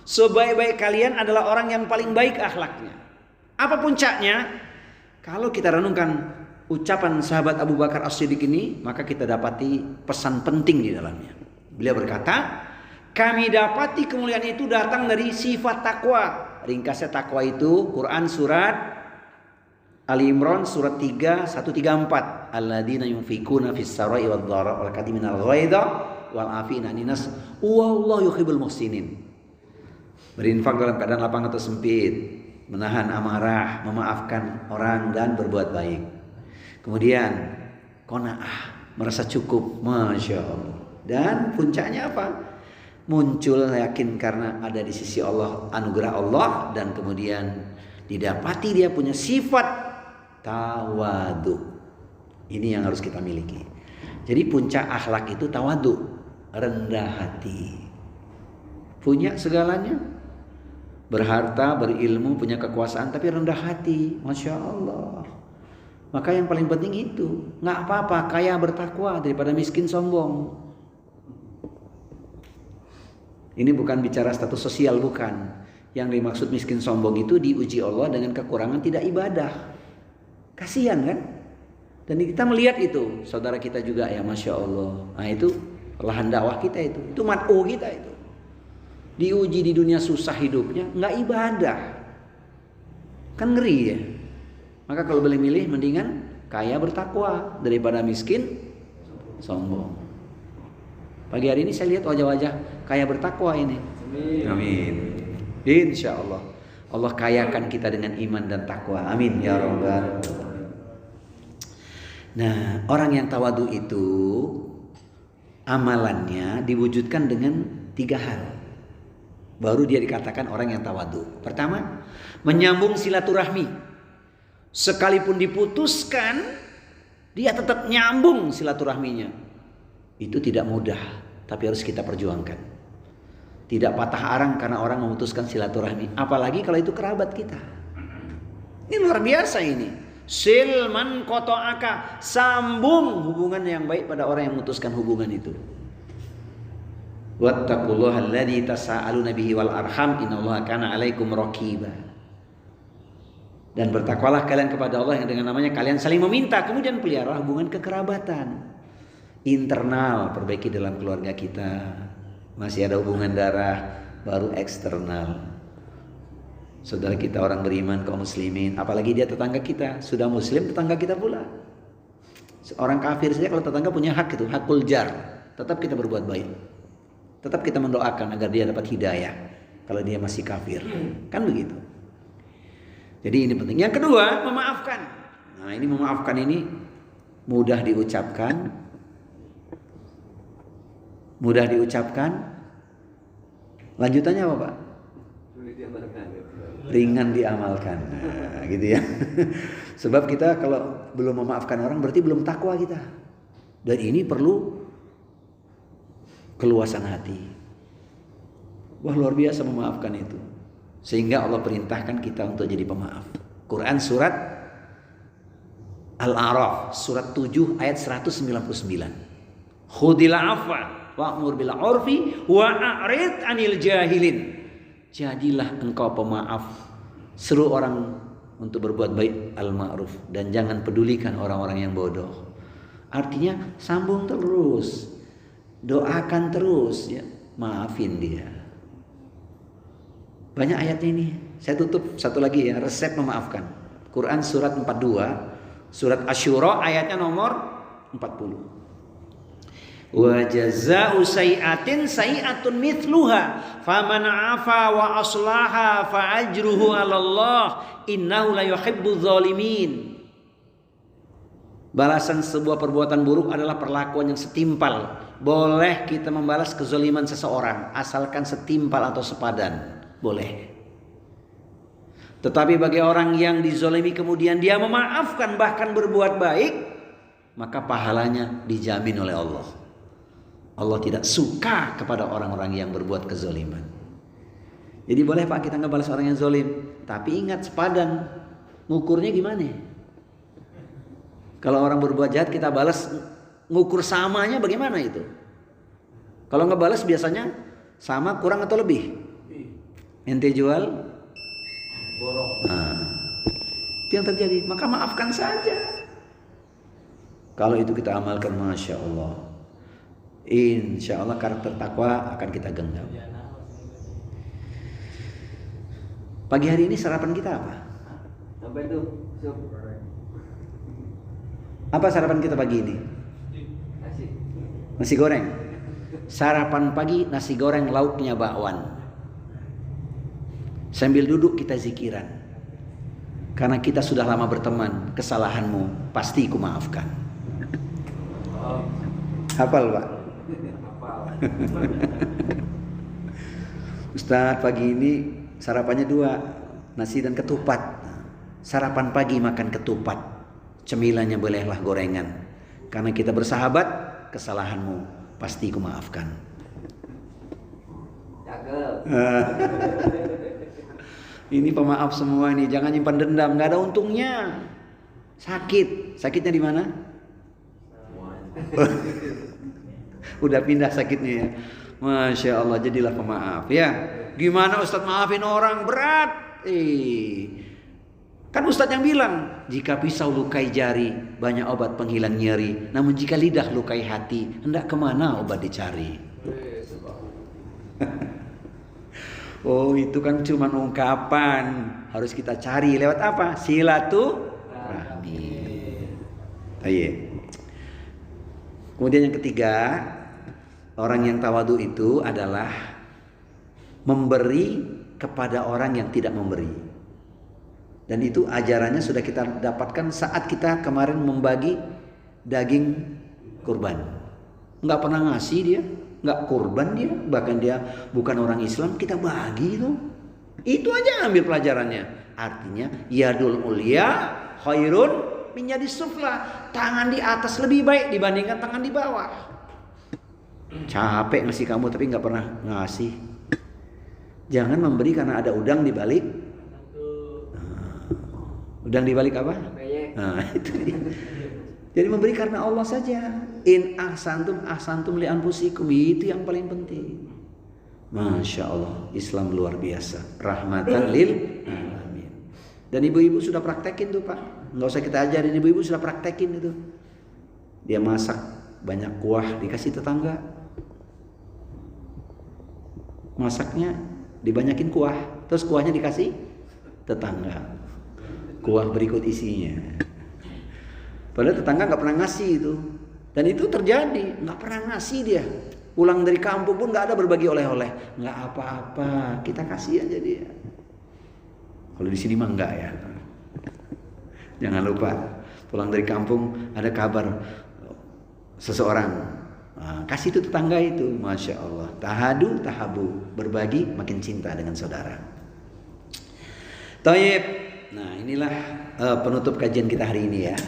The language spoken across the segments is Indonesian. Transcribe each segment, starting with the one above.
Sebaik-baik kalian adalah orang yang paling baik akhlaknya. Apa puncaknya? Kalau kita renungkan ucapan sahabat Abu Bakar As-Siddiq ini, maka kita dapati pesan penting di dalamnya. Beliau berkata, kami dapati kemuliaan itu datang dari sifat takwa. Ringkasnya takwa itu Quran surat Ali Imran surat 3 134. Alladzina yunfikuna fis sarai wad dharra wal kadhiminal ghaidha wal afina 'anil nas wallahu yuhibbul muhsinin. Berinfak dalam keadaan lapang atau sempit, menahan amarah, memaafkan orang dan berbuat baik. Kemudian qanaah, merasa cukup, masya Allah. Dan puncaknya apa? Muncul yakin karena ada di sisi Allah, anugerah Allah, dan kemudian didapati dia punya sifat tawadu. Ini yang harus kita miliki. Jadi puncak akhlak itu tawadu, rendah hati. Punya segalanya, berharta, berilmu, punya kekuasaan, tapi rendah hati, masya Allah. Maka yang paling penting itu, nggak apa-apa kaya bertakwa daripada miskin sombong. Ini bukan bicara status sosial, bukan. Yang dimaksud miskin sombong itu diuji Allah dengan kekurangan tidak ibadah. Kasihan kan? Dan kita melihat itu, saudara kita juga ya, masya Allah. Nah itu lahan dakwah kita itu mat'u kita itu. Diuji di dunia susah hidupnya, nggak ibadah, kan ngeri ya. Maka kalau boleh milih, mendingan kaya bertakwa daripada miskin sombong. Pagi hari ini saya lihat wajah-wajah kaya bertakwa ini. Amin. Insya Allah Allah kayakan kita dengan iman dan takwa. Amin ya Rabbal. Nah, orang yang tawadu itu amalannya diwujudkan dengan 3 hal. Baru dia dikatakan orang yang tawadu. Pertama, menyambung silaturahmi. Sekalipun diputuskan, dia tetap nyambung silaturahminya. Itu tidak mudah, tapi harus kita perjuangkan. Tidak patah arang karena orang memutuskan silaturahmi. Apalagi kalau itu kerabat kita. Ini luar biasa ini. Silman qata'aka, sambung hubungan yang baik pada orang yang memutuskan hubungan itu. Wattaqullaha alladzi tasaaluna bihi wal arham innallaha kana 'alaikum raqiba. Dan bertakwalah kalian kepada Allah yang dengan namanya kalian saling meminta. Kemudian pelihara hubungan kekerabatan. Internal perbaiki dalam keluarga kita. Masih ada hubungan darah, baru eksternal. Saudara kita orang beriman, kaum muslimin, apalagi dia tetangga kita, sudah muslim tetangga kita pula. Orang kafir saja kalau tetangga punya hak itu, hakul jar. Tetap kita berbuat baik. Tetap kita mendoakan agar dia dapat hidayah kalau dia masih kafir. Kan begitu. Jadi ini penting. Yang kedua, memaafkan. Nah, ini memaafkan ini mudah diucapkan. Mudah diucapkan. Lanjutannya apa, Pak? Ringan diamalkan. Nah, gitu ya. Sebab kita kalau belum memaafkan orang berarti belum takwa kita. Dan ini perlu keluasan hati. Wah, luar biasa memaafkan itu. Sehingga Allah perintahkan kita untuk jadi pemaaf. Quran surat Al-A'raf surat 7 ayat 199. Khudil afwa wa'mur bil 'urfi wa a'rid 'anil jahilin. Jadilah engkau pemaaf. Seru orang untuk berbuat baik, al-ma'ruf, dan jangan pedulikan orang-orang yang bodoh. Artinya sambung terus. Doakan terus ya, maafin dia. Banyak ayatnya ini. Saya tutup satu lagi ya, resep memaafkan. Quran surat 42, surat Asy-Syura ayatnya nomor 40. Wa jazaa'u sayyi'atin sayyi'atun mithluha faman 'afa wa aslaha fa ajruhu 'alallah innahu la yuhibbudz zalimin. Balasan sebuah perbuatan buruk adalah perlakuan yang setimpal. Boleh kita membalas kezaliman seseorang asalkan setimpal atau sepadan. Boleh. Tetapi bagi orang yang dizalimi kemudian dia memaafkan bahkan berbuat baik, maka pahalanya dijamin oleh Allah. Allah tidak suka kepada orang-orang yang berbuat kezaliman. Jadi boleh Pak kita ngebalas orang yang zalim, tapi ingat sepadan. Ngukurnya gimana? Kalau orang berbuat jahat kita balas, ngukur samanya bagaimana itu? Kalau ngebalas biasanya sama, kurang atau lebih? ente jual borong. nah, itu yang terjadi. Maka maafkan saja. Kalau itu kita amalkan, Masya Allah, insya Allah karakter takwa akan kita genggam. Pagi hari ini sarapan kita apa? Apa itu? Sup. Apa sarapan kita pagi ini? Nasi. Nasi goreng. Sarapan pagi nasi goreng, lauknya bakwan. Sambil duduk kita zikiran. Karena kita sudah lama berteman, kesalahanmu pasti ku maafkan. Oh, Hafal, Pak? hafal. Ustadz, pagi ini sarapannya 2, nasi dan ketupat. Sarapan pagi makan ketupat, cemilannya bolehlah gorengan. Karena kita bersahabat, kesalahanmu pasti ku maafkan. Cakep. Ini pemaaf semua nih, jangan nyimpan dendam, nggak ada untungnya. Sakitnya di mana? Udah pindah sakitnya ya. Masya Allah, jadilah pemaaf ya. Gimana Ustadz maafin orang berat? Kan Ustadz yang bilang, jika pisau lukai jari, banyak obat penghilang nyeri. Namun jika lidah lukai hati, hendak kemana obat dicari? Oh, itu kan cuma ungkapan. Harus kita cari lewat apa? Silaturahmi. Ayo. Kemudian yang ketiga, orang yang tawadu itu adalah memberi kepada orang yang tidak memberi. Dan itu ajarannya sudah kita dapatkan saat kita kemarin membagi daging kurban. Nggak pernah ngasih dia, nggak kurban dia, bahkan dia bukan orang Islam, kita bagi itu. Itu aja ambil pelajarannya. Artinya yadul ulya khairun min yadis sufla. Tangan di atas lebih baik dibandingkan tangan di bawah. Capek ngasih kamu tapi nggak pernah ngasih. Jangan memberi karena ada udang di balik. Udang di balik apa? Nah, itu dia. Jadi memberi karena Allah saja. In ahsantum li anfusikum, itu yang paling penting. Masya Allah, Islam luar biasa. Rahmatan lil alamin. Dan ibu-ibu sudah praktekin tuh Pak. Nggak usah kita ajarin, ibu-ibu sudah praktekin itu. Dia masak banyak kuah dikasih tetangga. Masaknya dibanyakin kuah, terus kuahnya dikasih tetangga. Kuah berikut isinya. Padahal tetangga nggak pernah ngasih itu. Dan itu terjadi, nggak pernah ngasih dia. Pulang dari kampung pun nggak ada berbagi oleh-oleh. Nggak apa-apa, kita kasih aja dia. Kalau di sini mah enggak ya. Jangan lupa, pulang dari kampung ada kabar seseorang. Nah, kasih itu tetangga itu, Masya Allah. Tahadu, tahabu, berbagi makin cinta dengan saudara. Taib. Nah, inilah penutup kajian kita hari ini ya.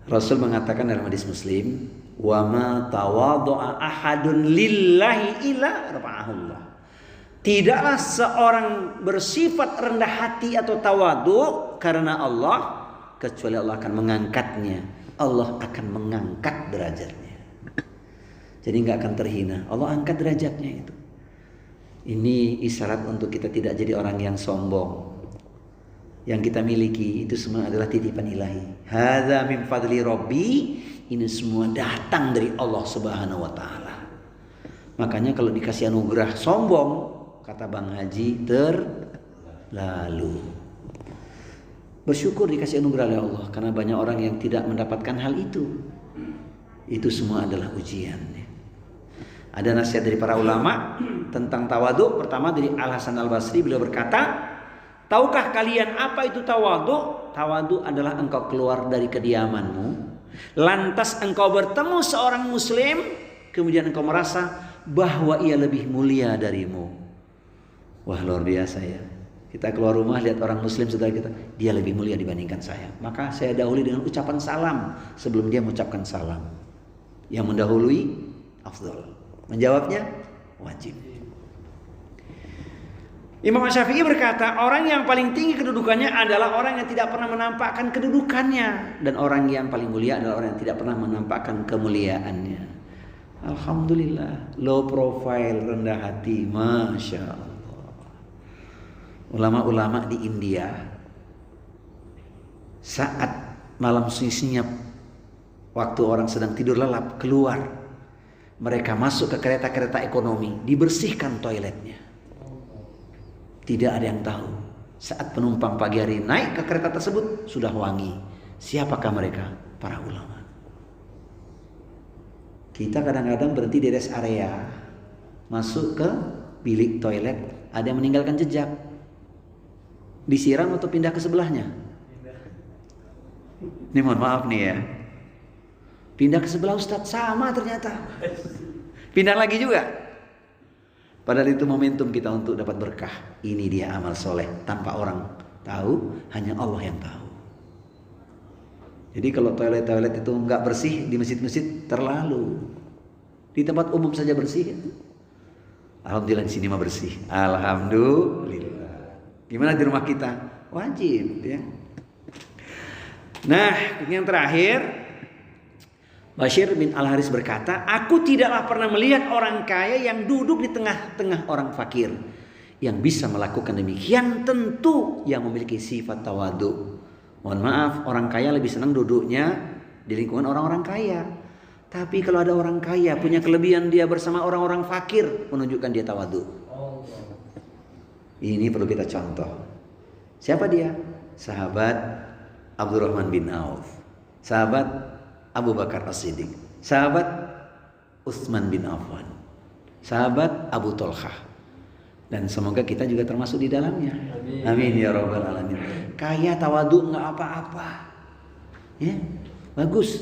Rasul mengatakan dalam hadis Muslim, "Wa ma tawadha'a ahadun lillahi illa rafa'ahullah." Tidaklah seorang bersifat rendah hati atau tawadu karena Allah kecuali Allah akan mengangkatnya. Allah akan mengangkat derajatnya. Jadi nggak akan terhina. Allah angkat derajatnya itu. Ini isyarat untuk kita tidak jadi orang yang sombong. Yang kita miliki itu semua adalah titipan ilahi. Hadza min fadli rabbi, ini semua datang dari Allah Subhanahu wa taala. Makanya kalau dikasih anugerah sombong, kata Bang Haji, terlalu. Bersyukur dikasih anugerah oleh Allah, karena banyak orang yang tidak mendapatkan hal itu. Itu semua adalah ujian. Ada nasihat dari para ulama tentang tawadu. Pertama dari Al-Hasan Al-Basri, beliau berkata, tahukah kalian apa itu tawadu? Tawadu adalah engkau keluar dari kediamanmu, lantas engkau bertemu seorang muslim, kemudian engkau merasa bahwa ia lebih mulia darimu. Wah, luar biasa ya. Kita keluar rumah lihat orang muslim saudara kita, dia lebih mulia dibandingkan saya. Maka saya dahului dengan ucapan salam sebelum dia mengucapkan salam. Yang mendahului afdal. Menjawabnya wajib. Imam Syafi'i berkata, orang yang paling tinggi kedudukannya adalah orang yang tidak pernah menampakkan kedudukannya, dan orang yang paling mulia adalah orang yang tidak pernah menampakkan kemuliaannya. Alhamdulillah, low profile, rendah hati, Masya Allah. ulama-ulama di India saat malam sunyi-sunyi waktu orang sedang tidur lelap keluar, mereka masuk ke kereta-kereta ekonomi, dibersihkan toiletnya. Tidak ada yang tahu. Saat penumpang pagi hari naik ke kereta tersebut sudah wangi. Siapakah mereka? Para ulama. Kita kadang-kadang berhenti di rest area, masuk ke bilik toilet, ada yang meninggalkan jejak. Disiram atau pindah ke sebelahnya? Ini mohon maaf nih ya. Pindah ke sebelah Ustadz, sama ternyata. Pindah lagi juga. Padahal itu momentum kita untuk dapat berkah. Ini dia amal soleh. Tanpa orang tahu, hanya Allah yang tahu. Jadi kalau toilet-toilet itu nggak bersih di masjid-masjid terlalu. Di tempat umum saja bersih. Alhamdulillah di sini mah bersih. Alhamdulillah. Gimana di rumah kita? Wajib ya. Nah, yang terakhir, Bashir bin Al-Haris berkata, aku tidaklah pernah melihat orang kaya yang duduk di tengah-tengah orang fakir. Yang bisa melakukan demikian tentu yang memiliki sifat tawadu. Mohon maaf, orang kaya lebih senang duduknya di lingkungan orang-orang kaya. Tapi kalau ada orang kaya punya kelebihan dia bersama orang-orang fakir, menunjukkan dia tawadu. Ini perlu kita contoh. Siapa dia? Sahabat Abdurrahman bin Auf, sahabat Abu Bakar As-Siddiq, sahabat Utsman bin Affan, sahabat Abu Tolhah. Dan semoga kita juga termasuk di dalamnya. Amin ya rabbal alamin. Kaya tawadu nggak apa-apa. Ya, bagus.